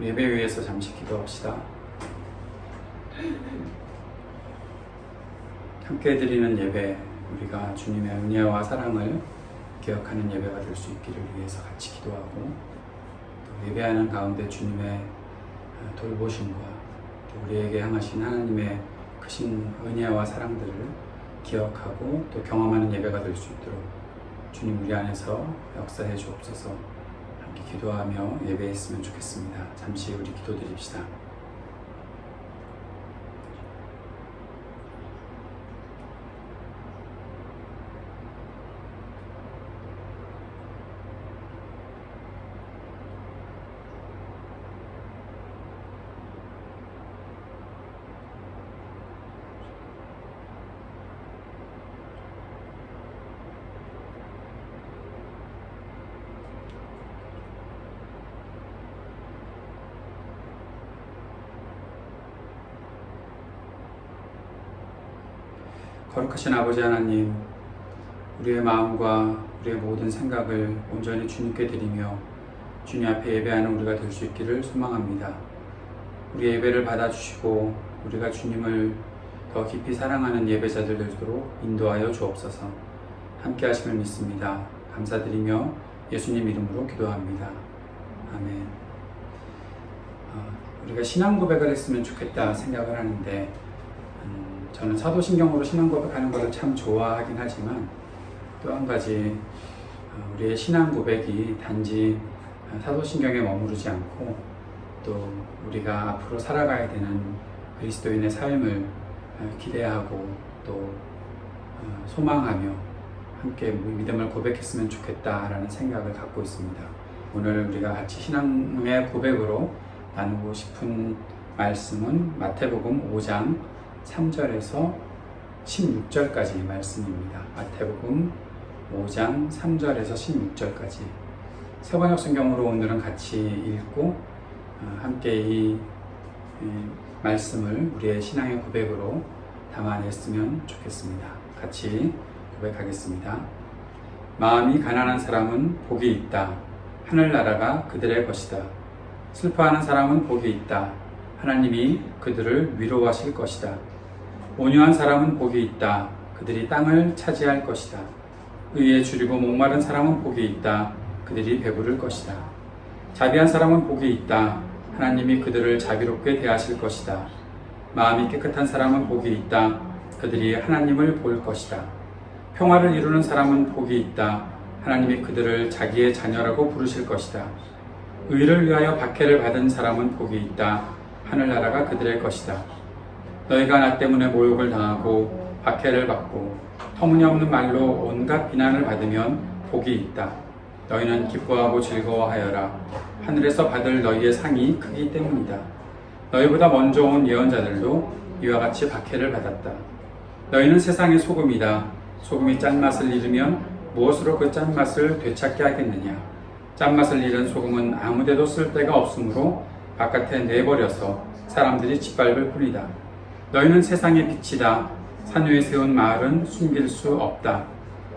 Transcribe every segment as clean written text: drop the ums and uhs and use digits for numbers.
예배 위에서 잠시 기도합시다. 함께 드리는 예배, 우리가 주님의 은혜와 사랑을 기억하는 예배가 될 수 있기를 위해서 같이 기도하고, 또 예배하는 가운데 주님의 돌보심과 또 우리에게 향하신 하나님의 크신 은혜와 사랑들을 기억하고 또 경험하는 예배가 될 수 있도록 주님 우리 안에서 역사해 주옵소서. 함께 기도하며 예배했으면 좋겠습니다. 잠시 우리 기도드립시다. 거룩하신 아버지 하나님, 우리의 마음과 우리의 모든 생각을 온전히 주님께 드리며 주님 앞에 예배하는 우리가 될 수 있기를 소망합니다. 우리의 예배를 받아주시고 우리가 주님을 더 깊이 사랑하는 예배자들 되도록 인도하여 주옵소서. 함께 하심을 믿습니다. 감사드리며 예수님 이름으로 기도합니다. 아멘. 우리가 신앙 고백을 했으면 좋겠다 생각을 하는데, 저는 사도신경으로 신앙 고백하는 것을 참 좋아하긴 하지만, 또 한 가지 우리의 신앙 고백이 단지 사도신경에 머무르지 않고 또 우리가 앞으로 살아가야 되는 그리스도인의 삶을 기대하고 또 소망하며 함께 믿음을 고백했으면 좋겠다라는 생각을 갖고 있습니다. 오늘 우리가 같이 신앙의 고백으로 나누고 싶은 말씀은 마태복음 5장 3절에서 16절까지 말씀입니다. 마태복음 5장 3절에서 16절까지 세번역 성경으로 오늘은 같이 읽고 함께 이 말씀을 우리의 신앙의 고백으로 담아냈으면 좋겠습니다. 같이 고백하겠습니다. 마음이 가난한 사람은 복이 있다. 하늘나라가 그들의 것이다. 슬퍼하는 사람은 복이 있다. 하나님이 그들을 위로하실 것이다. 온유한 사람은 복이 있다. 그들이 땅을 차지할 것이다. 의에 줄이고 목마른 사람은 복이 있다. 그들이 배부를 것이다. 자비한 사람은 복이 있다. 하나님이 그들을 자비롭게 대하실 것이다. 마음이 깨끗한 사람은 복이 있다. 그들이 하나님을 볼 것이다. 평화를 이루는 사람은 복이 있다. 하나님이 그들을 자기의 자녀라고 부르실 것이다. 의를 위하여 박해를 받은 사람은 복이 있다. 하늘나라가 그들의 것이다. 너희가 나 때문에 모욕을 당하고 박해를 받고 터무니없는 말로 온갖 비난을 받으면 복이 있다. 너희는 기뻐하고 즐거워하여라. 하늘에서 받을 너희의 상이 크기 때문이다. 너희보다 먼저 온 예언자들도 이와 같이 박해를 받았다. 너희는 세상의 소금이다. 소금이 짠맛을 잃으면 무엇으로 그 짠맛을 되찾게 하겠느냐. 짠맛을 잃은 소금은 아무데도 쓸 데가 없으므로 바깥에 내버려서 사람들이 짓밟을 뿐이다. 너희는 세상의 빛이다. 산 위에 세운 마을은 숨길 수 없다.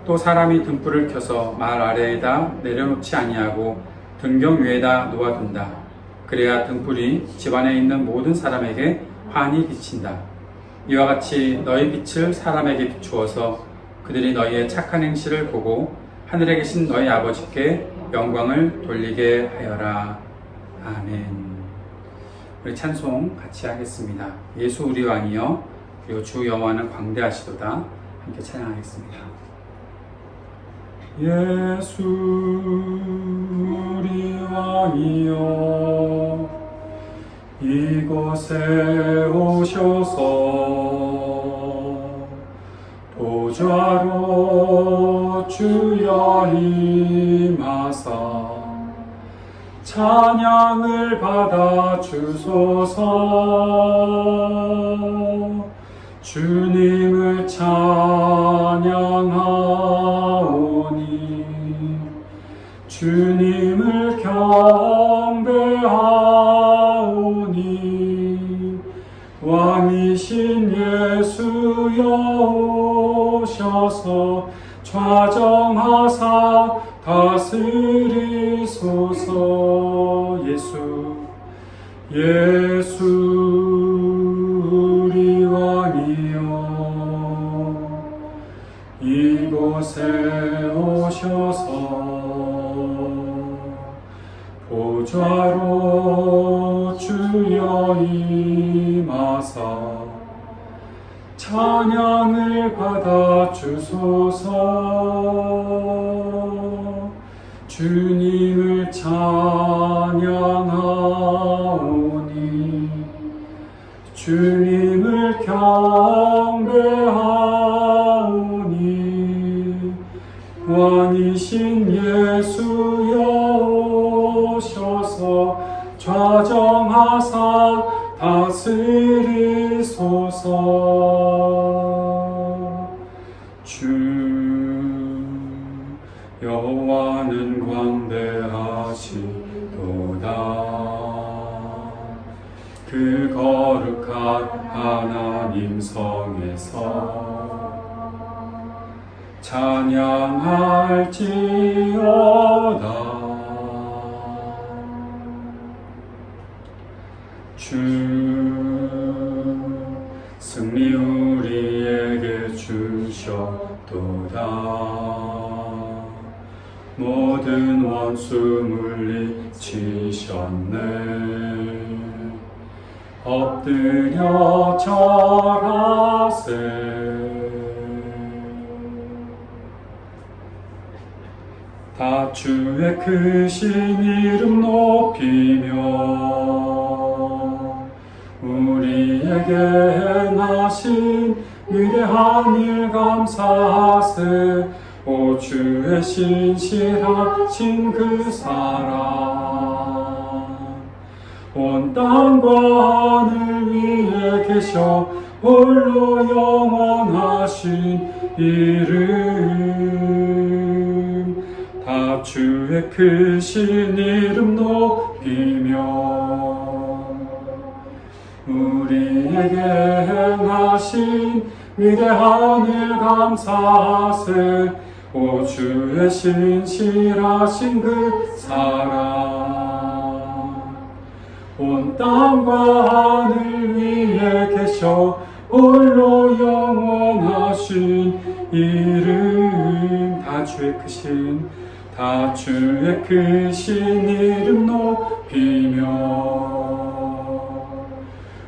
또 사람이 등불을 켜서 마을 아래에다 내려놓지 아니하고 등경 위에다 놓아둔다. 그래야 등불이 집안에 있는 모든 사람에게 환히 비친다. 이와 같이 너희 빛을 사람에게 비추어서 그들이 너희의 착한 행실을 보고 하늘에 계신 너희 아버지께 영광을 돌리게 하여라. 아멘. 우리 찬송 같이 하겠습니다. 예수 우리 왕이여, 그리고 주 여호와는 광대하시도다. 함께 찬양하겠습니다. 예수 우리 왕이여, 이곳에 오셔서 보좌로 주여 임하사 찬양을 받아 주소서. 주님을 찬양하오니 주님을 경배하오니 왕이신 예수여 오셔서 좌정하사 다스리소서. 예수 예수 우리 왕이여 이곳에 오셔서 보좌로 주여 임하사 찬양을 받아 주소서. 주님을 찬양하오니 주님을 경배하오니 왕이신 예수여 오셔서 좌정하사 다스리소서. 주 여호와는 광대하시도다. 그 거룩한 하나님 성에서 찬양할지어다. 주 승리 우리에게 주셨도다. 모든 원수 물리치셨네. 엎드려 절하세. 다 주의 크신 이름 높이며 우리에게 행하신 위대한 일 감사하세. 오 주의 신실하신 그 사랑 온 땅과 하늘 위에 계셔 홀로 영원하신 이름. 다 주의 크신 이름 높이며 우리에게 행하신 위대한 일 감사하세. 오 주의 신실하신 그 사랑 온 땅과 하늘 위에 계셔 홀로 영원하신 이름. 다 주의 크신 이름 높이며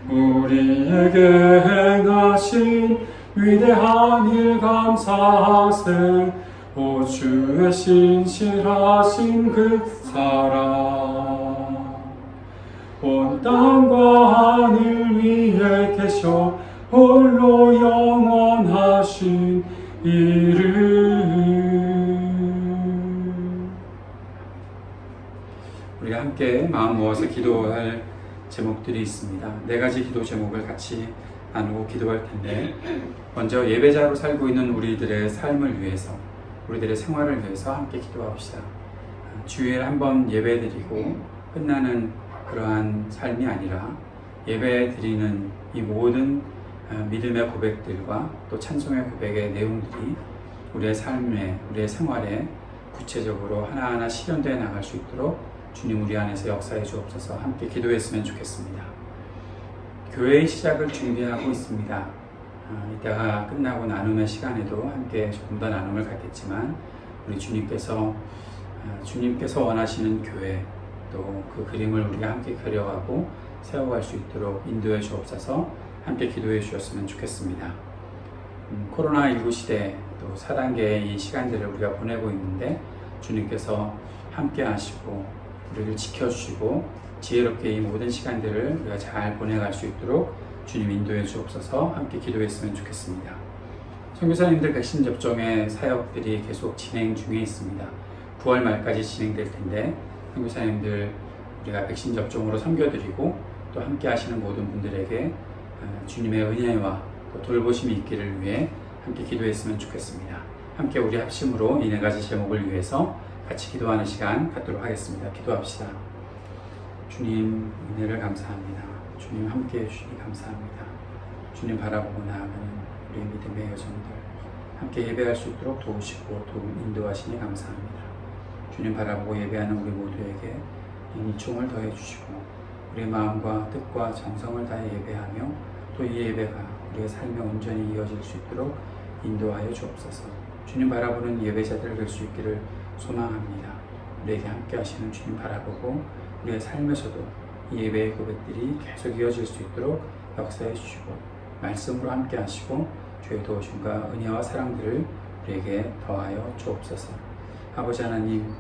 우리에게 행하신 위대한 일 감사하세. 오 주의 신실하신 그 사랑 온 땅과 하늘 위에 계셔 홀로 영원하신 이름. 우리가 함께 마음 모아서 기도할 제목들이 있습니다. 4가지 기도 제목을 같이 나누고 기도할 텐데, 먼저 예배자로 살고 있는 우리들의 삶을 위해서, 우리들의 생활을 위해서 함께 기도합시다. 주일에 한번 예배 드리고 끝나는 그러한 삶이 아니라 예배 드리는 이 모든 믿음의 고백들과 또 찬송의 고백의 내용들이 우리의 삶에, 우리의 생활에 구체적으로 하나하나 실현되어 나갈 수 있도록 주님 우리 안에서 역사해 주옵소서. 함께 기도했으면 좋겠습니다. 교회의 시작을 준비하고 있습니다. 이따가 끝나고 나눔의 시간에도 함께 조금 더 나눔을 갖겠지만, 우리 주님께서 원하시는 교회, 또 그 그림을 우리가 함께 그려가고 세워갈 수 있도록 인도해 주옵소서. 함께 기도해 주셨으면 좋겠습니다. 코로나19 시대, 또 4단계의 이 시간들을 우리가 보내고 있는데, 주님께서 함께 하시고 우리를 지켜주시고 지혜롭게 이 모든 시간들을 우리가 잘 보내갈 수 있도록 주님 인도해 주옵소서. 함께 기도했으면 좋겠습니다. 선교사님들 백신 접종의 사역들이 계속 진행 중에 있습니다. 9월 말까지 진행될 텐데, 선교사님들 우리가 백신 접종으로 섬겨드리고 또 함께 하시는 모든 분들에게 주님의 은혜와 또 돌보심이 있기를 위해 함께 기도했으면 좋겠습니다. 함께 우리 합심으로 이 4가지 제목을 위해서 같이 기도하는 시간 갖도록 하겠습니다. 기도합시다. 주님 은혜를 감사합니다. 주님 함께 해주시니 감사합니다. 주님 바라보고 나아가는 우리 믿음의 여정들 함께 예배할 수 있도록 도우시고 인도하시니 감사합니다. 주님 바라보고 예배하는 우리 모두에게 이 총을 더해 주시고 우리의 마음과 뜻과 정성을 다해 예배하며 또 이 예배가 우리의 삶에 온전히 이어질 수 있도록 인도하여 주옵소서. 주님 바라보는 예배자들 될 수 있기를 소망합니다. 우리에게 함께 하시는 주님 바라보고 우리의 삶에서도 이 예배의 고백들이 계속 이어질 수 있도록 역사해 주시고 말씀으로 함께 하시고 주의 도우심과 은혜와 사랑들을 우리에게 더하여 주옵소서. 아버지 하나님,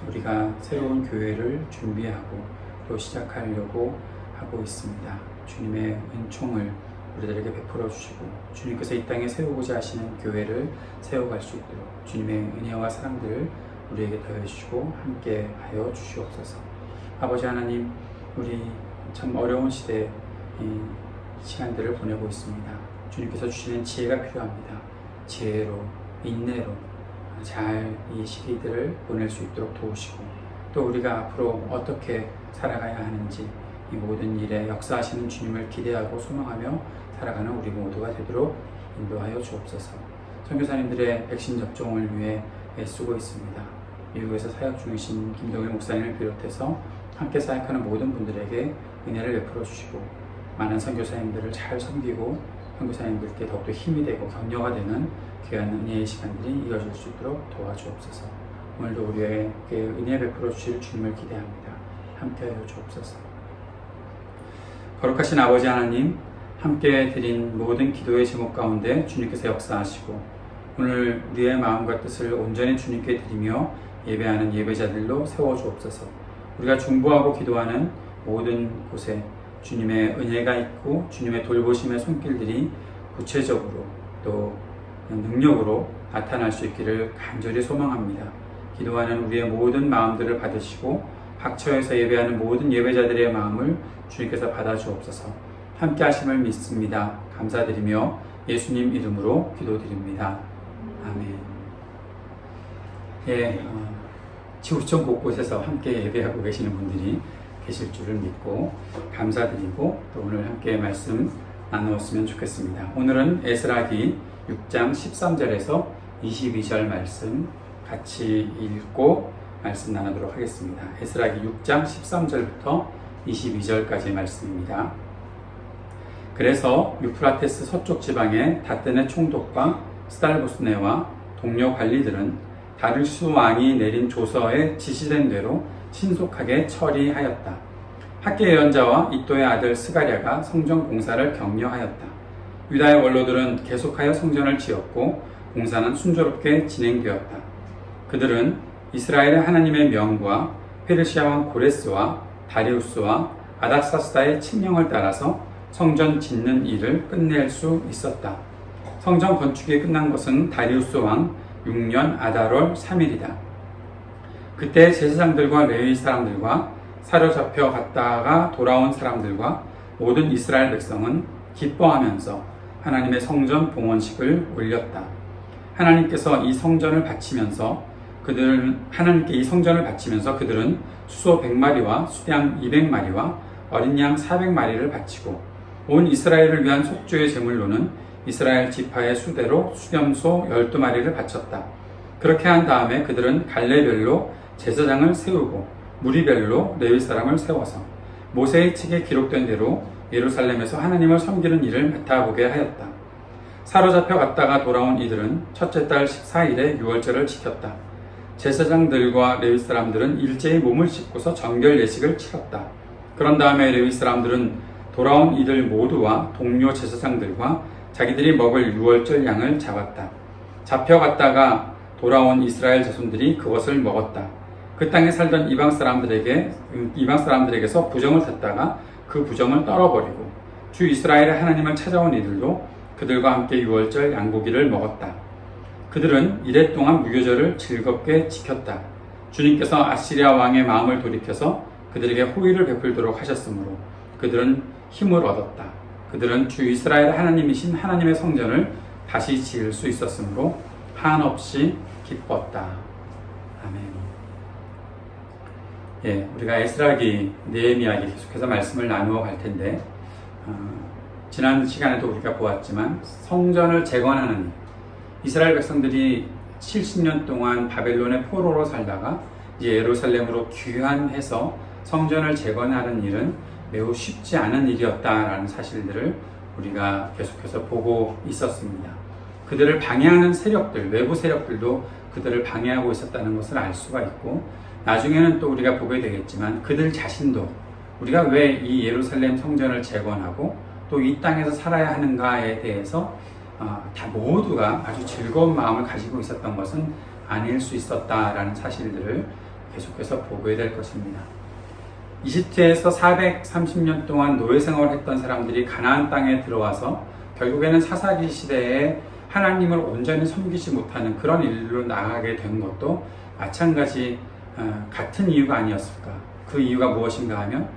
우리가 새로운 교회를 준비하고 또 시작하려고 하고 있습니다. 주님의 은총을 우리들에게 베풀어 주시고 주님께서 이 땅에 세우고자 하시는 교회를 세워갈 수 있도록 주님의 은혜와 사랑들을 우리에게 더해 주시고 함께 하여 주시옵소서. 아버지 하나님, 우리 참 어려운 시대에 이 시간들을 보내고 있습니다. 주님께서 주시는 지혜가 필요합니다. 지혜로, 인내로 잘 이 시기들을 보낼 수 있도록 도우시고 또 우리가 앞으로 어떻게 살아가야 하는지 이 모든 일에 역사하시는 주님을 기대하고 소망하며 살아가는 우리 모두가 되도록 인도하여 주옵소서. 선교사님들의 백신 접종을 위해 애쓰고 있습니다. 미국에서 사역 중이신 김동일 목사님을 비롯해서 함께 사역하는 모든 분들에게 은혜를 베풀어 주시고 많은 선교사님들을 잘 섬기고 선교사님들께 더욱더 힘이 되고 격려가 되는 귀한 은혜의 시간들이 이어질 수 있도록 도와주옵소서. 오늘도 우리에게 은혜 베풀어 주실 주님을 기대합니다. 함께하여 주옵소서. 거룩하신 아버지 하나님, 함께 드린 모든 기도의 제목 가운데 주님께서 역사하시고 오늘 우리의 마음과 뜻을 온전히 주님께 드리며 예배하는 예배자들로 세워주옵소서. 우리가 중보하고 기도하는 모든 곳에 주님의 은혜가 있고 주님의 돌보심의 손길들이 구체적으로 또 능력으로 나타날 수 있기를 간절히 소망합니다. 기도하는 우리의 모든 마음들을 받으시고 각처에서 예배하는 모든 예배자들의 마음을 주님께서 받아주옵소서. 함께 하심을 믿습니다. 감사드리며 예수님 이름으로 기도드립니다. 아멘. 지구촌 곳곳에서 함께 예배하고 계시는 분들이 계실 줄을 믿고 감사드리고 또 오늘 함께 말씀 나누었으면 좋겠습니다. 오늘은 에스라기 6장 13절에서 22절 말씀 같이 읽고 말씀 나누도록 하겠습니다. 에스라기 6장 13절부터 22절까지의 말씀입니다. 그래서 유프라테스 서쪽 지방의 다떼네 총독과 스달보스네와 동료 관리들은 다르슈 왕이 내린 조서에 지시된 대로 신속하게 처리하였다. 학계 예언자와 이또의 아들 스가랴가 성전 공사를 격려하였다. 유다의 원로들은 계속하여 성전을 지었고 공사는 순조롭게 진행되었다. 그들은 이스라엘의 하나님의 명과 페르시아 왕 고레스와 다리우스와 아닥사스다의 칙령을 따라서 성전 짓는 일을 끝낼 수 있었다. 성전 건축이 끝난 것은 다리우스 왕 6년 아달월 3일이다. 그때 제사장들과 레위 사람들과 사로잡혀 갔다가 돌아온 사람들과 모든 이스라엘 백성은 기뻐하면서 하나님의 성전 봉헌식을 올렸다. 하나님께서 이 성전을 바치면서 그들은 수소 100마리와 수양 200마리와 어린 양 400마리를 바치고 온 이스라엘을 위한 속죄의 제물로는 이스라엘 지파의 수대로 수염소 12마리를 바쳤다. 그렇게 한 다음에 그들은 갈래별로 제사장을 세우고 무리별로 레위 사람을 세워서 모세의 책에 기록된 대로 예루살렘에서 하나님을 섬기는 일을 맡아보게 하였다. 사로잡혀 갔다가 돌아온 이들은 첫째 달 14일에 유월절을 지켰다. 제사장들과 레위 사람들은 일제히 몸을 씻고서 정결 예식을 치렀다. 그런 다음에 레위 사람들은 돌아온 이들 모두와 동료 제사장들과 자기들이 먹을 유월절 양을 잡았다. 잡혀갔다가 돌아온 이스라엘 자손들이 그것을 먹었다. 그 땅에 살던 이방 사람들에게서 부정을 탔다가 그 부정을 떨어버리고 주 이스라엘의 하나님을 찾아온 이들도 그들과 함께 유월절 양고기를 먹었다. 그들은 이래 동안 무교절을 즐겁게 지켰다. 주님께서 아시리아 왕의 마음을 돌이켜서 그들에게 호의를 베풀도록 하셨으므로 그들은 힘을 얻었다. 그들은 주 이스라엘 하나님이신 하나님의 성전을 다시 지을 수 있었으므로 한없이 기뻤다. 아멘. 우리가 에스라기, 느헤미야기 계속해서 말씀을 나누어 갈 텐데 지난 시간에도 우리가 보았지만 성전을 재건하는 일, 이스라엘 백성들이 70년 동안 바벨론의 포로로 살다가 이제 예루살렘으로 귀환해서 성전을 재건하는 일은 매우 쉽지 않은 일이었다라는 사실들을 우리가 계속해서 보고 있었습니다. 그들을 방해하는 세력들, 외부 세력들도 그들을 방해하고 있었다는 것을 알 수가 있고, 나중에는 또 우리가 보게 되겠지만 그들 자신도 우리가 왜 이 예루살렘 성전을 재건하고 또 이 땅에서 살아야 하는가에 대해서 다 모두가 아주 즐거운 마음을 가지고 있었던 것은 아닐 수 있었다라는 사실들을 계속해서 보게 될 것입니다. 이집트에서 430년 동안 노예 생활을 했던 사람들이 가나안 땅에 들어와서 결국에는 사사기 시대에 하나님을 온전히 섬기지 못하는 그런 일로 나아가게 된 것도 마찬가지 같은 이유가 아니었을까. 그 이유가 무엇인가 하면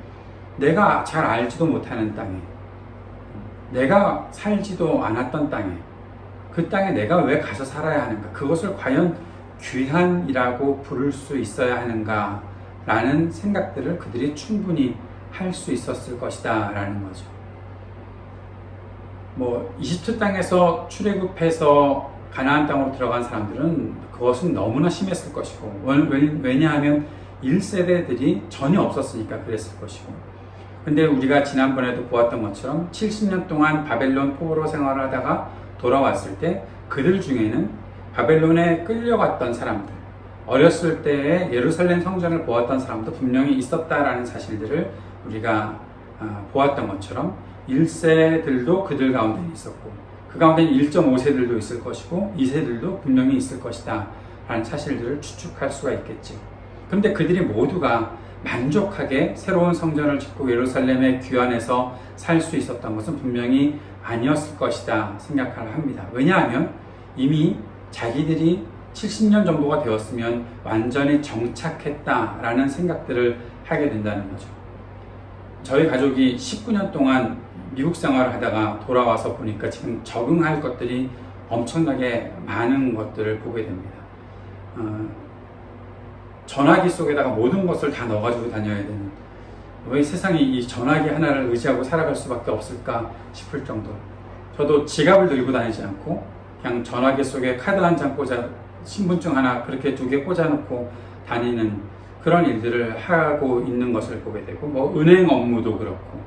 내가 잘 알지도 못하는 땅에, 내가 살지도 않았던 땅에, 그 땅에 내가 왜 가서 살아야 하는가, 그것을 과연 귀한이라고 부를 수 있어야 하는가 라는 생각들을 그들이 충분히 할 수 있었을 것이다 라는 거죠. 이집트 땅에서 출애굽해서 가나안 땅으로 들어간 사람들은 그것은 너무나 심했을 것이고, 왜냐하면 1세대들이 전혀 없었으니까 그랬을 것이고, 근데 우리가 지난번에도 보았던 것처럼 70년 동안 바벨론 포로 생활을 하다가 돌아왔을 때 그들 중에는 바벨론에 끌려갔던 사람들, 어렸을 때에 예루살렘 성전을 보았던 사람도 분명히 있었다라는 사실들을 우리가 보았던 것처럼 1세들도 그들 가운데 있었고, 그 가운데 1.5세들도 있을 것이고 2세들도 분명히 있을 것이다 라는 사실들을 추측할 수가 있겠죠. 그런데 그들이 모두가 만족하게 새로운 성전을 짓고 예루살렘의 귀환에서 살 수 있었던 것은 분명히 아니었을 것이다 생각을 합니다. 왜냐하면 이미 자기들이 70년 정도가 되었으면 완전히 정착했다라는 생각들을 하게 된다는 거죠. 저희 가족이 19년 동안 미국 생활을 하다가 돌아와서 보니까 지금 적응할 것들이 엄청나게 많은 것들을 보게 됩니다. 전화기 속에다가 모든 것을 다 넣어가지고 다녀야 되는, 왜 세상에 이 전화기 하나를 의지하고 살아갈 수밖에 없을까 싶을 정도로, 저도 지갑을 들고 다니지 않고 그냥 전화기 속에 카드 한 장 꽂아, 신분증 하나 그렇게 2개 꽂아놓고 다니는 그런 일들을 하고 있는 것을 보게 되고, 은행 업무도 그렇고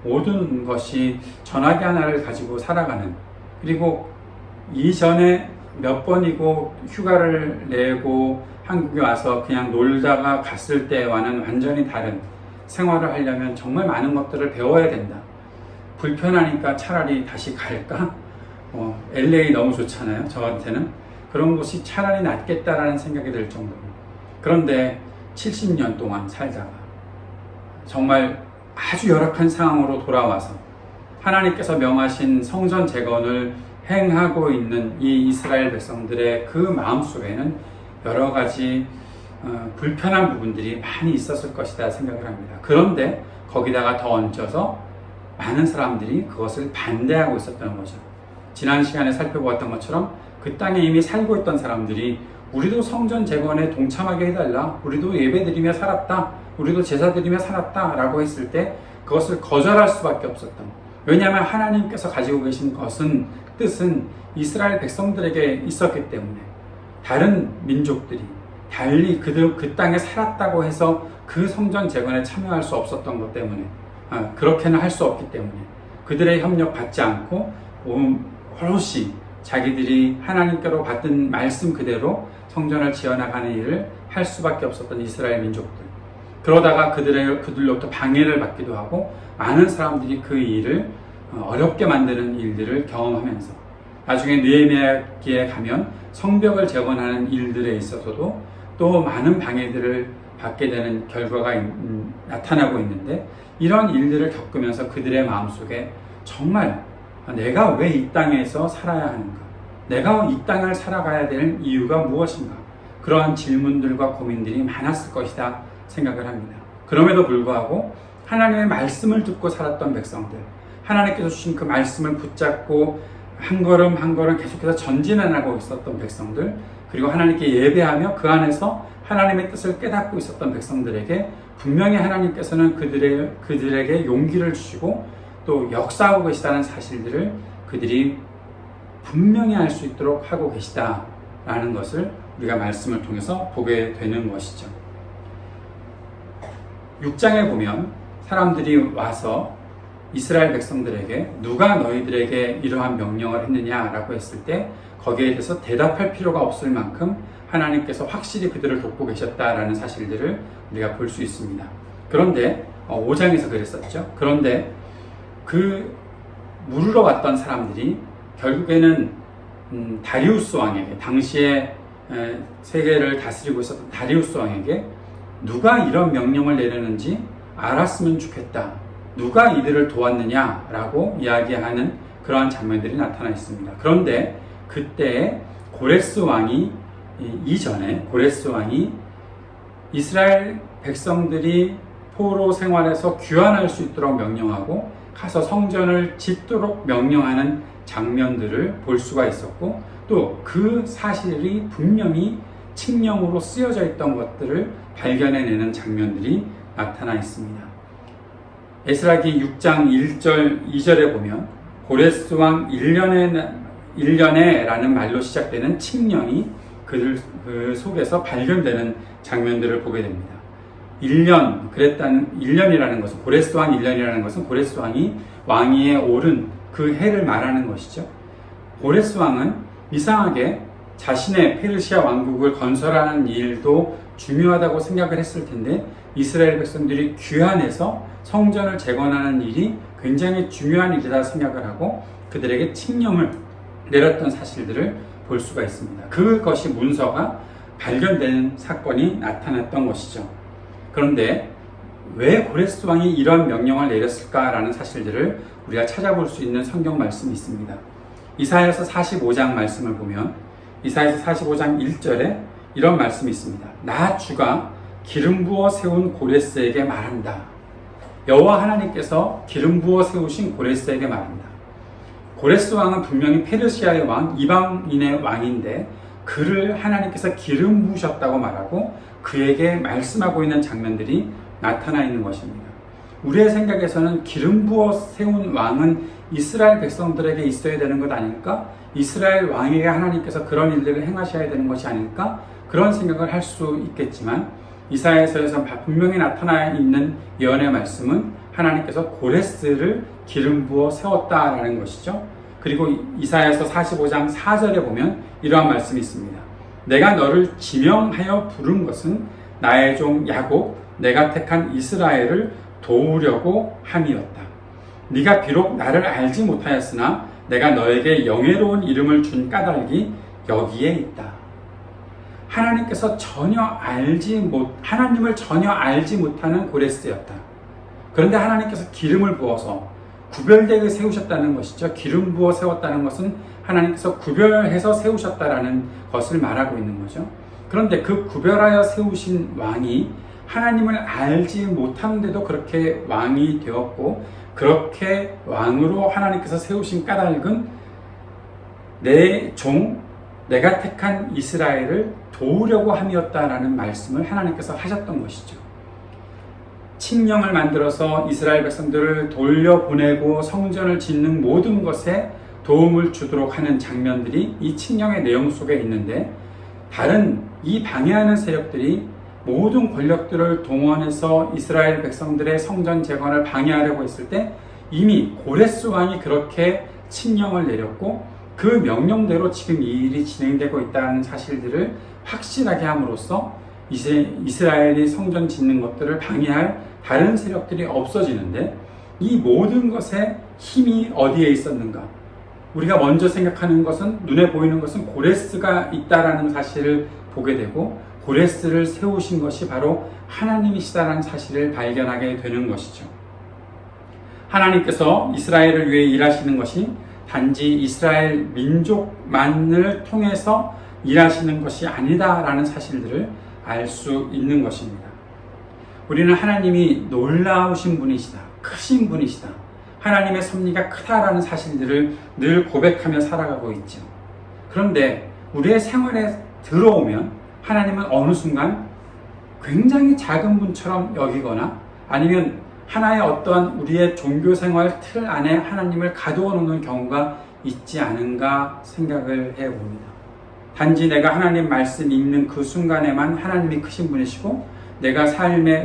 모든 것이 전화기 하나를 가지고 살아가는, 그리고 이전에 몇 번이고 휴가를 내고 한국에 와서 그냥 놀다가 갔을 때와는 완전히 다른 생활을 하려면 정말 많은 것들을 배워야 된다. 불편하니까 차라리 다시 갈까? LA 너무 좋잖아요, 저한테는. 그런 곳이 차라리 낫겠다라는 생각이 들 정도로. 그런데 70년 동안 살다가 정말 아주 열악한 상황으로 돌아와서 하나님께서 명하신 성전 재건을 행하고 있는 이 이스라엘 백성들의 그 마음속에는 여러 가지 불편한 부분들이 많이 있었을 것이다 생각을 합니다. 그런데 거기다가 더 얹어서 많은 사람들이 그것을 반대하고 있었던 거죠. 지난 시간에 살펴보았던 것처럼 그 땅에 이미 살고 있던 사람들이 우리도 성전 재건에 동참하게 해달라, 우리도 예배드리며 살았다, 우리도 제사드리며 살았다 라고 했을 때 그것을 거절할 수밖에 없었던, 왜냐하면 하나님께서 가지고 계신 뜻은 이스라엘 백성들에게 있었기 때문에, 다른 민족들이 달리 그 땅에 살았다고 해서 그 성전 재건에 참여할 수 없었던 것 때문에, 그렇게는 할 수 없기 때문에 그들의 협력 받지 않고 오롯이 자기들이 하나님께로 받은 말씀 그대로 성전을 지어나가는 일을 할 수밖에 없었던 이스라엘 민족들, 그러다가 그들로부터 방해를 받기도 하고 많은 사람들이 그 일을 어렵게 만드는 일들을 경험하면서 나중에 느헤미야기에 가면 성벽을 재건하는 일들에 있어서도 또 많은 방해들을 받게 되는 결과가 나타나고 있는데, 이런 일들을 겪으면서 그들의 마음속에 정말 내가 왜 이 땅에서 살아야 하는가, 내가 이 땅을 살아가야 될 이유가 무엇인가, 그러한 질문들과 고민들이 많았을 것이다 생각을 합니다. 그럼에도 불구하고 하나님의 말씀을 듣고 살았던 백성들, 하나님께서 주신 그 말씀을 붙잡고 한 걸음 한 걸음 계속해서 전진해나가고 있었던 백성들, 그리고 하나님께 예배하며 그 안에서 하나님의 뜻을 깨닫고 있었던 백성들에게 분명히 하나님께서는 그들에게 용기를 주시고 또 역사하고 계시다는 사실들을 그들이 분명히 알 수 있도록 하고 계시다라는 것을 우리가 말씀을 통해서 보게 되는 것이죠. 6장에 보면 사람들이 와서 이스라엘 백성들에게 누가 너희들에게 이러한 명령을 했느냐라고 했을 때 거기에 대해서 대답할 필요가 없을 만큼 하나님께서 확실히 그들을 돕고 계셨다라는 사실들을 우리가 볼 수 있습니다. 그런데 5장에서 그랬었죠. 그런데 그 물으러 왔던 사람들이 결국에는 다리우스 왕에게, 당시에 세계를 다스리고 있었던 다리우스 왕에게 누가 이런 명령을 내렸는지 알았으면 좋겠다, 누가 이들을 도왔느냐라고 이야기하는 그러한 장면들이 나타나 있습니다. 그런데 그때 고레스 왕이 이전에 고레스 왕이 이스라엘 백성들이 포로 생활에서 귀환할 수 있도록 명령하고 가서 성전을 짓도록 명령하는 장면들을 볼 수가 있었고, 또 그 사실이 분명히 칙령으로 쓰여져 있던 것들을 발견해내는 장면들이 나타나 있습니다. 에스라기 6장 1절 2절에 보면 고레스 왕 1년에 라는 말로 시작되는 칙령이 그 속에서 발견되는 장면들을 보게 됩니다. 1년이라는 것은, 고레스 왕 1년이라는 것은 고레스 왕이 왕위에 오른 그 해를 말하는 것이죠. 고레스 왕은 이상하게 자신의 페르시아 왕국을 건설하는 일도 중요하다고 생각을 했을 텐데, 이스라엘 백성들이 귀환해서 성전을 재건하는 일이 굉장히 중요한 일이다 생각을 하고 그들에게 칙령을 내렸던 사실들을 볼 수가 있습니다. 그것이 문서가 발견되는 사건이 나타났던 것이죠. 그런데 왜 고레스 왕이 이런 명령을 내렸을까라는 사실들을 우리가 찾아볼 수 있는 성경 말씀이 있습니다. 이사야서 45장 말씀을 보면 이사야서 45장 1절에 이런 말씀이 있습니다. 나 주가 기름 부어 세운 고레스에게 말한다. 여호와 하나님께서 기름 부어 세우신 고레스에게 말한다. 고레스 왕은 분명히 페르시아의 왕, 이방인의 왕인데 그를 하나님께서 기름 부으셨다고 말하고 그에게 말씀하고 있는 장면들이 나타나 있는 것입니다. 우리의 생각에서는 기름 부어 세운 왕은 이스라엘 백성들에게 있어야 되는 것 아닐까? 이스라엘 왕에게 하나님께서 그런 일들을 행하셔야 되는 것이 아닐까? 그런 생각을 할 수 있겠지만 이사야서에서 분명히 나타나 있는 예언의 말씀은 하나님께서 고레스를 기름 부어 세웠다라는 것이죠. 그리고 이사야서 45장 4절에 보면 이러한 말씀이 있습니다. 내가 너를 지명하여 부른 것은 나의 종 야곱, 내가 택한 이스라엘을 도우려고 함이었다. 네가 비록 나를 알지 못하였으나 내가 너에게 영예로운 이름을 준 까닭이 여기에 있다. 하나님을 전혀 알지 못하는 고레스였다. 그런데 하나님께서 기름을 부어서 구별되게 세우셨다는 것이죠. 기름 부어 세웠다는 것은 하나님께서 구별해서 세우셨다라는 것을 말하고 있는 거죠. 그런데 그 구별하여 세우신 왕이 하나님을 알지 못하는데도 그렇게 왕이 되었고, 그렇게 왕으로 하나님께서 세우신 까닭은 내 종, 내가 택한 이스라엘을 도우려고 함이었다라는 말씀을 하나님께서 하셨던 것이죠. 칙령을 만들어서 이스라엘 백성들을 돌려보내고 성전을 짓는 모든 것에 도움을 주도록 하는 장면들이 이 칙령의 내용 속에 있는데, 다른 이 방해하는 세력들이 모든 권력들을 동원해서 이스라엘 백성들의 성전 재건을 방해하려고 했을 때 이미 고레스 왕이 그렇게 칙령을 내렸고 그 명령대로 지금 이 일이 진행되고 있다는 사실들을 확실하게 함으로써 이스라엘이 성전 짓는 것들을 방해할 다른 세력들이 없어지는데, 이 모든 것에 힘이 어디에 있었는가? 우리가 먼저 생각하는 것은, 눈에 보이는 것은 고레스가 있다라는 사실을 보게 되고, 고레스를 세우신 것이 바로 하나님이시다라는 사실을 발견하게 되는 것이죠. 하나님께서 이스라엘을 위해 일하시는 것이 단지 이스라엘 민족만을 통해서 일하시는 것이 아니다라는 사실들을 알 수 있는 것입니다. 우리는 하나님이 놀라우신 분이시다, 크신 분이시다, 하나님의 섭리가 크다라는 사실들을 늘 고백하며 살아가고 있죠. 그런데 우리의 생활에 들어오면 하나님은 어느 순간 굉장히 작은 분처럼 여기거나 아니면 하나의 어떠한 우리의 종교생활 틀 안에 하나님을 가두어 놓는 경우가 있지 않은가 생각을 해봅니다. 단지 내가 하나님 말씀 읽는 그 순간에만 하나님이 크신 분이시고 내가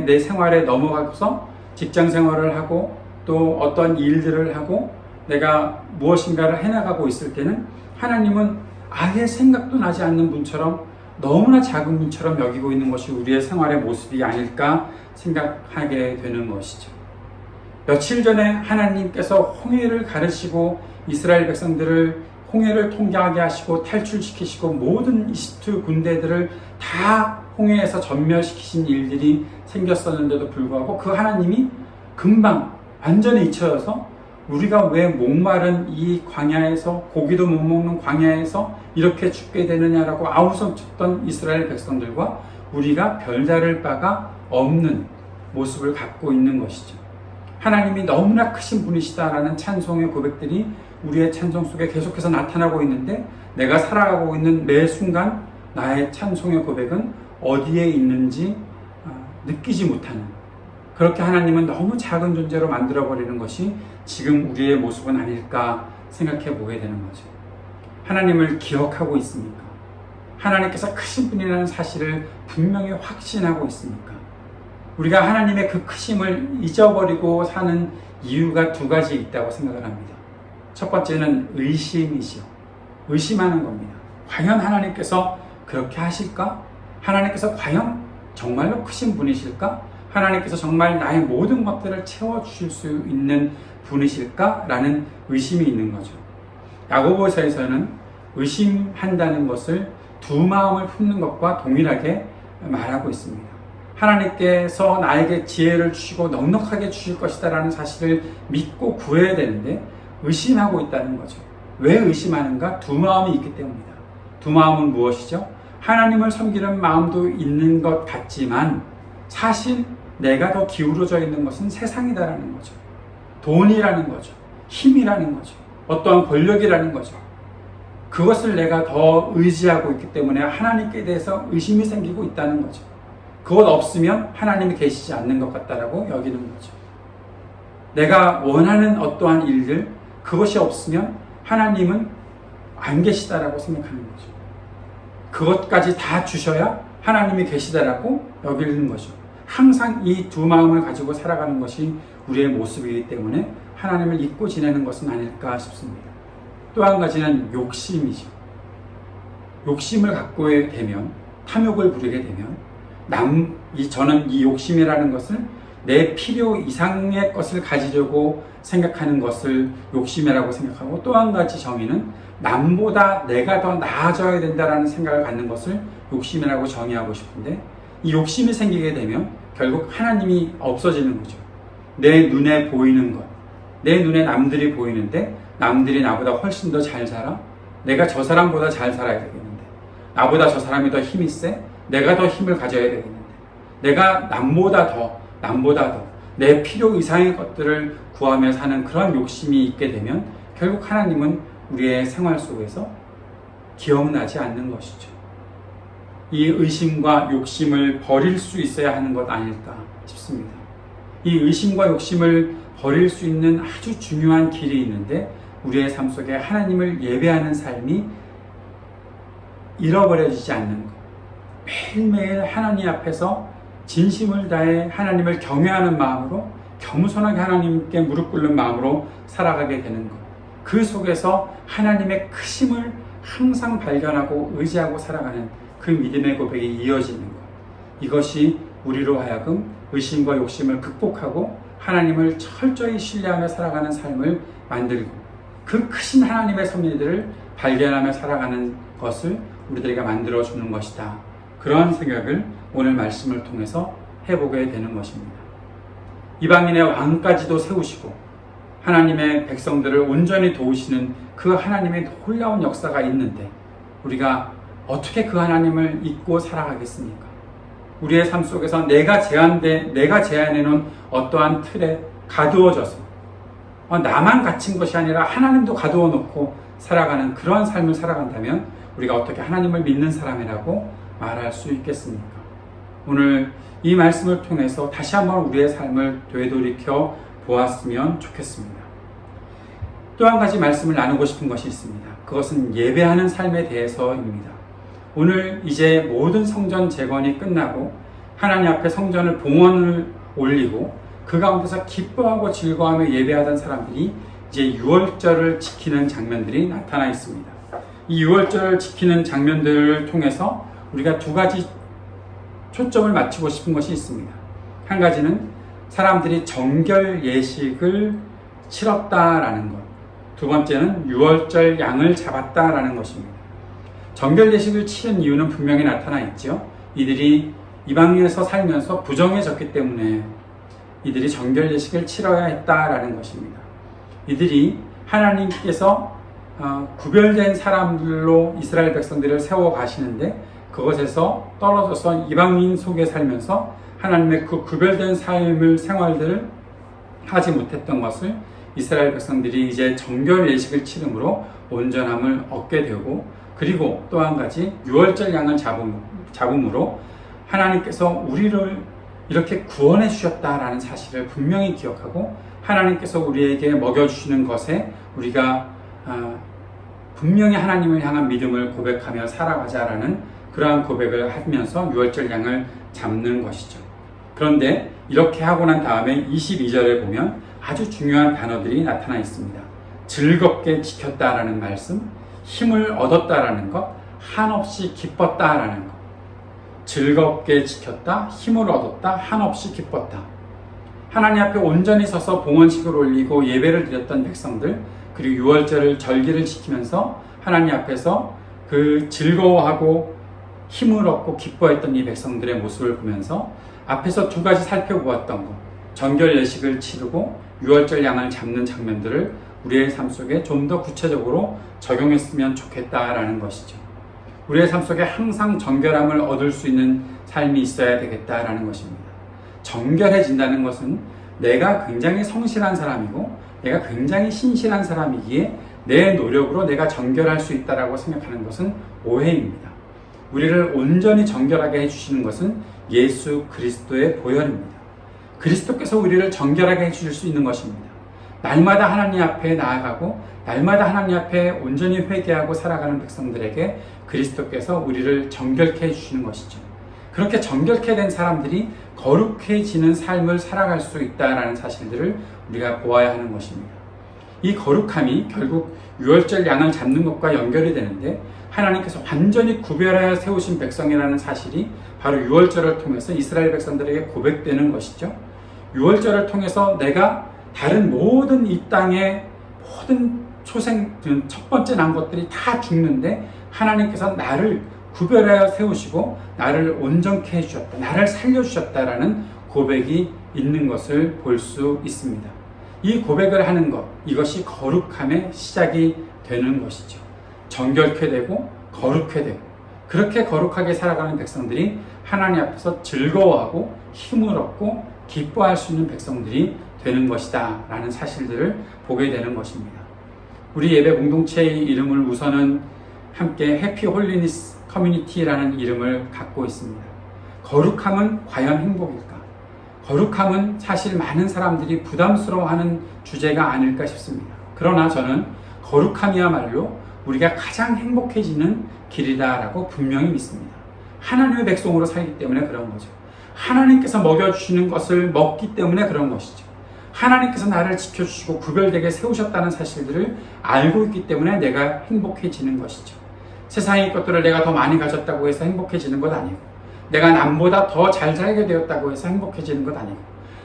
내 생활에 넘어가서 직장 생활을 하고 또 어떤 일들을 하고 내가 무엇인가를 해나가고 있을 때는 하나님은 아예 생각도 나지 않는 분처럼 너무나 작은 분처럼 여기고 있는 것이 우리의 생활의 모습이 아닐까 생각하게 되는 것이죠. 며칠 전에 하나님께서 홍해를 가르시고 이스라엘 백성들을 홍해를 통과하게 하시고 탈출시키시고 모든 이집트 군대들을 다 홍해에서 전멸시키신 일들이 생겼었는데도 불구하고 그 하나님이 금방 완전히 잊혀져서 우리가 왜 목마른 이 광야에서 고기도 못 먹는 광야에서 이렇게 죽게 되느냐라고 아우성쳤던 이스라엘 백성들과 우리가 별다를 바가 없는 모습을 갖고 있는 것이죠. 하나님이 너무나 크신 분이시다라는 찬송의 고백들이 우리의 찬송 속에 계속해서 나타나고 있는데 내가 살아가고 있는 매 순간 나의 찬송의 고백은 어디에 있는지 느끼지 못하는, 그렇게 하나님은 너무 작은 존재로 만들어버리는 것이 지금 우리의 모습은 아닐까 생각해 보게 되는 거죠. 하나님을 기억하고 있습니까? 하나님께서 크신 분이라는 사실을 분명히 확신하고 있습니까? 우리가 하나님의 그 크심을 잊어버리고 사는 이유가 두 가지 있다고 생각을 합니다. 첫 번째는 의심이죠. 의심하는 겁니다. 과연 하나님께서 그렇게 하실까? 하나님께서 과연 정말로 크신 분이실까? 하나님께서 정말 나의 모든 것들을 채워주실 수 있는 분이실까? 라는 의심이 있는 거죠. 야고보서에서는 의심한다는 것을 두 마음을 품는 것과 동일하게 말하고 있습니다. 하나님께서 나에게 지혜를 주시고 넉넉하게 주실 것이다 라는 사실을 믿고 구해야 되는데 의심하고 있다는 거죠. 왜 의심하는가? 두 마음이 있기 때문입니다. 두 마음은 무엇이죠? 하나님을 섬기는 마음도 있는 것 같지만 사실 내가 더 기울어져 있는 것은 세상이다라는 거죠. 돈이라는 거죠. 힘이라는 거죠. 어떠한 권력이라는 거죠. 그것을 내가 더 의지하고 있기 때문에 하나님께 대해서 의심이 생기고 있다는 거죠. 그것 없으면 하나님이 계시지 않는 것 같다라고 여기는 거죠. 내가 원하는 어떠한 일들, 그것이 없으면 하나님은 안 계시다라고 생각하는 거죠. 그것까지 다 주셔야 하나님이 계시다라고 여기는 거죠. 항상 이 두 마음을 가지고 살아가는 것이 우리의 모습이기 때문에 하나님을 잊고 지내는 것은 아닐까 싶습니다. 또 한 가지는 욕심이죠. 욕심을 갖고 되면, 탐욕을 부리게 되면 저는 이 욕심이라는 것을 내 필요 이상의 것을 가지려고 생각하는 것을 욕심이라고 생각하고, 또 한 가지 정의는 남보다 내가 더 나아져야 된다라는 생각을 갖는 것을 욕심이라고 정의하고 싶은데, 이 욕심이 생기게 되면 결국 하나님이 없어지는 거죠. 내 눈에 보이는 것, 내 눈에 남들이 보이는데 남들이 나보다 훨씬 더 잘 살아? 내가 저 사람보다 잘 살아야 되겠는데, 나보다 저 사람이 더 힘이 세? 내가 더 힘을 가져야 되겠는데, 내가 남보다 더 내 필요 이상의 것들을 구하며 사는 그런 욕심이 있게 되면 결국 하나님은 우리의 생활 속에서 기억나지 않는 것이죠. 이 의심과 욕심을 버릴 수 있어야 하는 것 아닐까 싶습니다. 이 의심과 욕심을 버릴 수 있는 아주 중요한 길이 있는데, 우리의 삶 속에 하나님을 예배하는 삶이 잃어버려지지 않는 것, 매일매일 하나님 앞에서 진심을 다해 하나님을 경외하는 마음으로, 겸손하게 하나님께 무릎 꿇는 마음으로 살아가게 되는 것, 그 속에서 하나님의 크심을 항상 발견하고 의지하고 살아가는 그 믿음의 고백이 이어지는 것, 이것이 우리로 하여금 의심과 욕심을 극복하고 하나님을 철저히 신뢰하며 살아가는 삶을 만들고, 그 크신 하나님의 섭리들을 발견하며 살아가는 것을 우리들에게 만들어주는 것이다. 그러한 생각을 오늘 말씀을 통해서 해보게 되는 것입니다. 이방인의 왕까지도 세우시고 하나님의 백성들을 온전히 도우시는 그 하나님의 놀라운 역사가 있는데 우리가 어떻게 그 하나님을 잊고 살아가겠습니까? 우리의 삶 속에서 내가 제안해 놓은 어떠한 틀에 가두어져서 나만 갇힌 것이 아니라 하나님도 가두어 놓고 살아가는 그러한 삶을 살아간다면 우리가 어떻게 하나님을 믿는 사람이라고 말할 수 있겠습니까? 오늘 이 말씀을 통해서 다시 한번 우리의 삶을 되돌이켜 보았으면 좋겠습니다. 또 한 가지 말씀을 나누고 싶은 것이 있습니다. 그것은 예배하는 삶에 대해서입니다. 오늘 이제 모든 성전 재건이 끝나고 하나님 앞에 성전을 봉헌을 올리고 그 가운데서 기뻐하고 즐거워하며 예배하던 사람들이 이제 유월절을 지키는 장면들이 나타나 있습니다. 이 유월절을 지키는 장면들을 통해서 우리가 두 가지 초점을 맞추고 싶은 것이 있습니다. 한 가지는 사람들이 정결 예식을 치렀다라는 것. 두 번째는 유월절 양을 잡았다라는 것입니다. 정결 예식을 치른 이유는 분명히 나타나 있죠. 이들이 이방인에서 살면서 부정해졌기 때문에 이들이 정결 예식을 치러야 했다라는 것입니다. 이들이 하나님께서 구별된 사람들로 이스라엘 백성들을 세워 가시는데 그것에서 떨어져서 이방인 속에 살면서 하나님의 그 구별된 삶을 생활들을 하지 못했던 것을 이스라엘 백성들이 이제 정결 예식을 치름으로 온전함을 얻게 되고, 그리고 또 한 가지 유월절 양을 잡음으로 하나님께서 우리를 이렇게 구원해 주셨다라는 사실을 분명히 기억하고 하나님께서 우리에게 먹여주시는 것에 우리가 분명히 하나님을 향한 믿음을 고백하며 살아가자라는 그러한 고백을 하면서 유월절 양을 잡는 것이죠. 그런데 이렇게 하고 난 다음에 22절에 보면 아주 중요한 단어들이 나타나 있습니다. 즐겁게 지켰다라는 말씀, 힘을 얻었다라는 것, 한없이 기뻤다라는 것. 즐겁게 지켰다, 힘을 얻었다, 한없이 기뻤다. 하나님 앞에 온전히 서서 봉헌식을 올리고 예배를 드렸던 백성들, 그리고 유월절을 절기를 지키면서 하나님 앞에서 그 즐거워하고 힘을 얻고 기뻐했던 이 백성들의 모습을 보면서 앞에서 두 가지 살펴보았던 것, 정결 예식을 치르고 유월절 양을 잡는 장면들을 우리의 삶 속에 좀 더 구체적으로 적용했으면 좋겠다라는 것이죠. 우리의 삶 속에 항상 정결함을 얻을 수 있는 삶이 있어야 되겠다라는 것입니다. 정결해진다는 것은 내가 굉장히 성실한 사람이고 내가 굉장히 신실한 사람이기에 내 노력으로 내가 정결할 수 있다라고 생각하는 것은 오해입니다. 우리를 온전히 정결하게 해주시는 것은 예수 그리스도의 보혈입니다. 그리스도께서 우리를 정결하게 해주실 수 있는 것입니다. 날마다 하나님 앞에 나아가고 날마다 하나님 앞에 온전히 회개하고 살아가는 백성들에게 그리스도께서 우리를 정결케 해주시는 것이죠. 그렇게 정결케 된 사람들이 거룩해지는 삶을 살아갈 수 있다는 사실들을 우리가 보아야 하는 것입니다. 이 거룩함이 결국 유월절 양을 잡는 것과 연결이 되는데 하나님께서 완전히 구별하여 세우신 백성이라는 사실이 바로 유월절을 통해서 이스라엘 백성들에게 고백되는 것이죠. 유월절을 통해서 내가 다른 모든 이 땅의 모든 초생 첫 번째 난 것들이 다 죽는데 하나님께서 나를 구별하여 세우시고 나를 온전케 해주셨다, 나를 살려주셨다라는 고백이 있는 것을 볼 수 있습니다. 이 고백을 하는 것, 이것이 거룩함의 시작이 되는 것이죠. 정결케 되고 거룩케 되고 그렇게 거룩하게 살아가는 백성들이 하나님 앞에서 즐거워하고 힘을 얻고 기뻐할 수 있는 백성들이 되는 것이다 라는 사실들을 보게 되는 것입니다. 우리 예배 공동체의 이름을 우선은 함께 해피 홀리니스 커뮤니티라는 이름을 갖고 있습니다. 거룩함은 과연 행복일까? 거룩함은 사실 많은 사람들이 부담스러워하는 주제가 아닐까 싶습니다. 그러나 저는 거룩함이야말로 우리가 가장 행복해지는 길이다라고 분명히 믿습니다. 하나님의 백성으로 살기 때문에 그런 거죠. 하나님께서 먹여주시는 것을 먹기 때문에 그런 것이죠. 하나님께서 나를 지켜주시고 구별되게 세우셨다는 사실들을 알고 있기 때문에 내가 행복해지는 것이죠. 세상의 것들을 내가 더 많이 가졌다고 해서 행복해지는 것 아니고, 내가 남보다 더 잘 살게 되었다고 해서 행복해지는 것 아니고,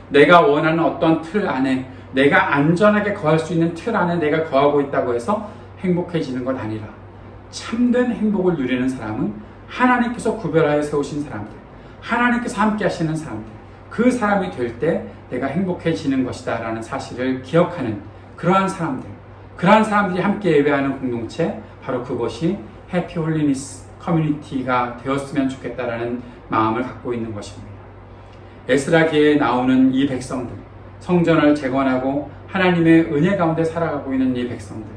내가 원하는 어떤 틀 안에, 내가 안전하게 거할 수 있는 틀 안에 내가 거하고 있다고 해서 행복해지는 것 아니라, 참된 행복을 누리는 사람은 하나님께서 구별하여 세우신 사람들, 하나님께서 함께 하시는 사람들, 그 사람이 될 때 내가 행복해지는 것이다 라는 사실을 기억하는 그러한 사람들이 함께 예배하는 공동체, 바로 그것이 해피 홀리니스 커뮤니티가 되었으면 좋겠다라는 마음을 갖고 있는 것입니다. 에스라기에 나오는 이 백성들, 성전을 재건하고 하나님의 은혜 가운데 살아가고 있는 이 백성들,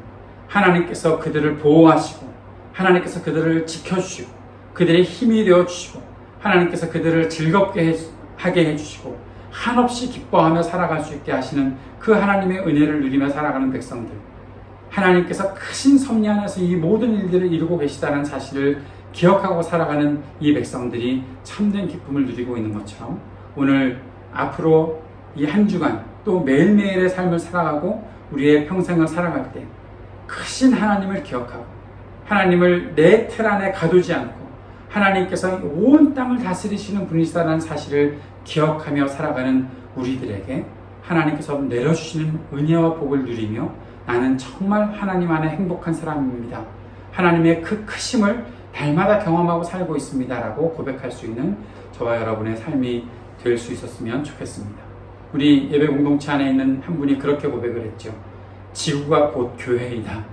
하나님께서 그들을 보호하시고 하나님께서 그들을 지켜주시고 그들의 힘이 되어주시고 하나님께서 그들을 즐겁게 하게 해주시고 한없이 기뻐하며 살아갈 수 있게 하시는 그 하나님의 은혜를 누리며 살아가는 백성들, 하나님께서 크신 섭리 안에서 이 모든 일들을 이루고 계시다는 사실을 기억하고 살아가는 이 백성들이 참된 기쁨을 누리고 있는 것처럼 오늘 앞으로 이 한 주간 또 매일매일의 삶을 살아가고 우리의 평생을 살아갈 때 크신 하나님을 기억하고 하나님을 내 틀 안에 가두지 않고 하나님께서 온 땅을 다스리시는 분이시다는 사실을 기억하며 살아가는 우리들에게 하나님께서 내려주시는 은혜와 복을 누리며 나는 정말 하나님 안에 행복한 사람입니다. 하나님의 그 크심을 날마다 경험하고 살고 있습니다. 라고 고백할 수 있는 저와 여러분의 삶이 될 수 있었으면 좋겠습니다. 우리 예배 공동체 안에 있는 한 분이 그렇게 고백을 했죠. 지구가 곧 교회이다.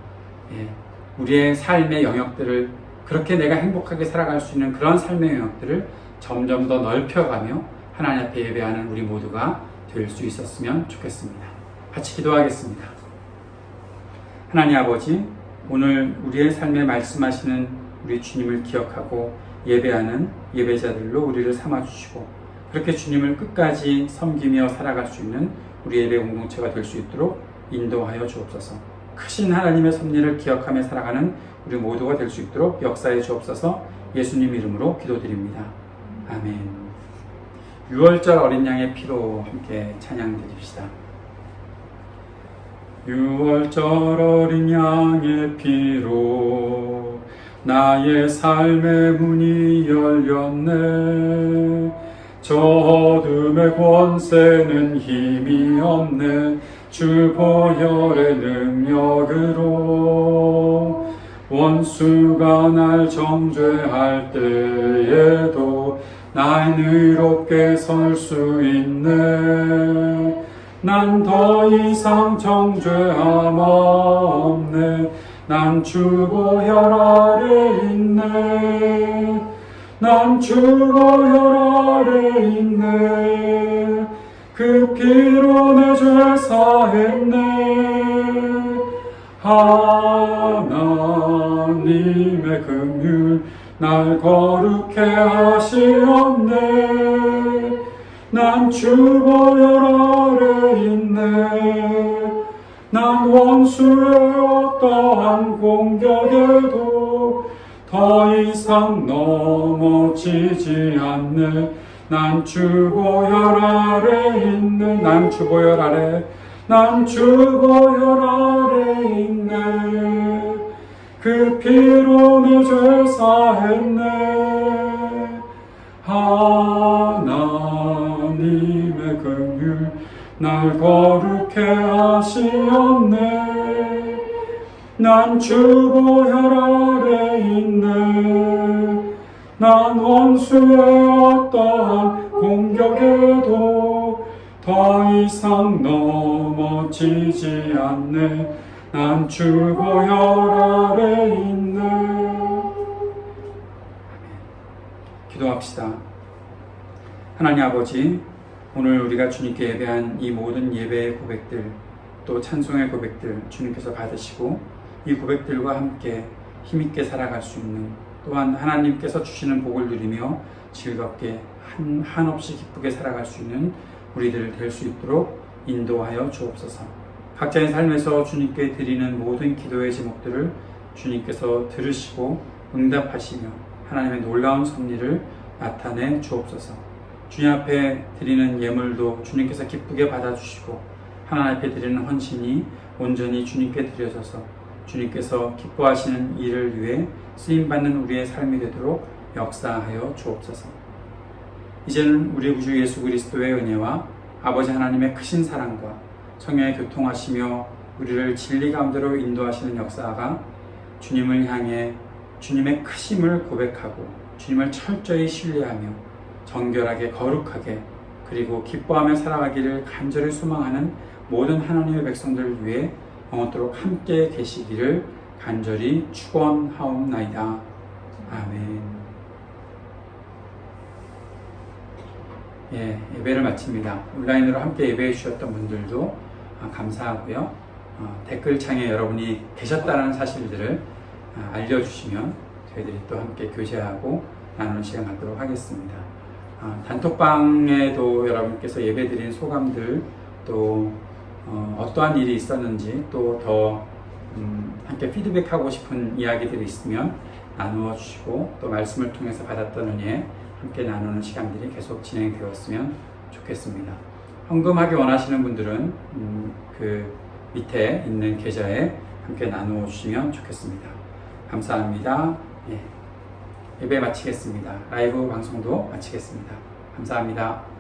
우리의 삶의 영역들을 그렇게 내가 행복하게 살아갈 수 있는 그런 삶의 영역들을 점점 더 넓혀가며 하나님 앞에 예배하는 우리 모두가 될 수 있었으면 좋겠습니다. 같이 기도하겠습니다. 하나님 아버지, 오늘 우리의 삶에 말씀하시는 우리 주님을 기억하고 예배하는 예배자들로 우리를 삼아주시고 그렇게 주님을 끝까지 섬기며 살아갈 수 있는 우리 예배 공동체가 될 수 있도록 인도하여 주옵소서. 크신 하나님의 섭리를 기억하며 살아가는 우리 모두가 될 수 있도록 역사해 주옵소서. 예수님 이름으로 기도드립니다. 아멘. 6월절 어린 양의 피로 함께 찬양 드립시다. 6월절 어린 양의 피로 나의 삶의 문이 열렸네. 저 어둠의 권세는 힘이 없네. 주 보혈의 능력으로 원수가 날 정죄할 때에도 난 의롭게 설 수 있네. 난 더 이상 정죄함 없네. 난 주 보혈 아래 있네. 난 주 보혈 아래 있네. 그 피로 내 죄 사했네. 하나님의 긍휼 날 거룩해 하시옵네. 난 주 보혈 아래 있네. 난 원수의 어떠한 공격에도 더 이상 넘어지지 않네. 난 주 보혈 아래 있네. 난 주 보혈 아래, 난 주 보혈 아래 있네. 그 피로 내 죄 사했네. 하나님의 긍휼 날 거룩해 하시옵네. 난 주 보혈 아래 있네. 난 원수의 어떠한 공격에도 더 이상 넘어지지 않네. 난 주 보혈 아래 있네. 기도합시다. 하나님 아버지, 오늘 우리가 주님께 예배한 이 모든 예배의 고백들, 또 찬송의 고백들 주님께서 받으시고 이 고백들과 함께 힘있게 살아갈 수 있는, 또한 하나님께서 주시는 복을 누리며 즐겁게 한없이 기쁘게 살아갈 수 있는 우리들 될 수 있도록 인도하여 주옵소서. 각자의 삶에서 주님께 드리는 모든 기도의 제목들을 주님께서 들으시고 응답하시며 하나님의 놀라운 섭리를 나타내 주옵소서. 주님 앞에 드리는 예물도 주님께서 기쁘게 받아주시고 하나님 앞에 드리는 헌신이 온전히 주님께 드려져서 주님께서 기뻐하시는 일을 위해 쓰임받는 우리의 삶이 되도록 역사하여 주옵소서. 이제는 우리 구주 예수 그리스도의 은혜와 아버지 하나님의 크신 사랑과 성령의 교통하시며 우리를 진리 가운데로 인도하시는 역사가 주님을 향해 주님의 크심을 고백하고 주님을 철저히 신뢰하며 정결하게 거룩하게 그리고 기뻐하며 살아가기를 간절히 소망하는 모든 하나님의 백성들을 위해 영원토록 함께 계시기를 간절히 축원하옵나이다. 아멘. 예배를 마칩니다. 온라인으로 함께 예배해 주셨던 분들도 감사하고요. 댓글창에 여러분이 계셨다는 사실들을 알려주시면 저희들이 또 함께 교제하고 나누는 시간 갖도록 하겠습니다. 단톡방에도 여러분께서 예배드린 소감들 또 어떠한 일이 있었는지 또 더 함께 피드백하고 싶은 이야기들이 있으면 나누어 주시고 또 말씀을 통해서 받았던 은혜 함께 나누는 시간들이 계속 진행되었으면 좋겠습니다. 헌금하기 원하시는 분들은 그 밑에 있는 계좌에 함께 나누어 주시면 좋겠습니다. 감사합니다. 예. 예배 마치겠습니다. 라이브 방송도 마치겠습니다. 감사합니다.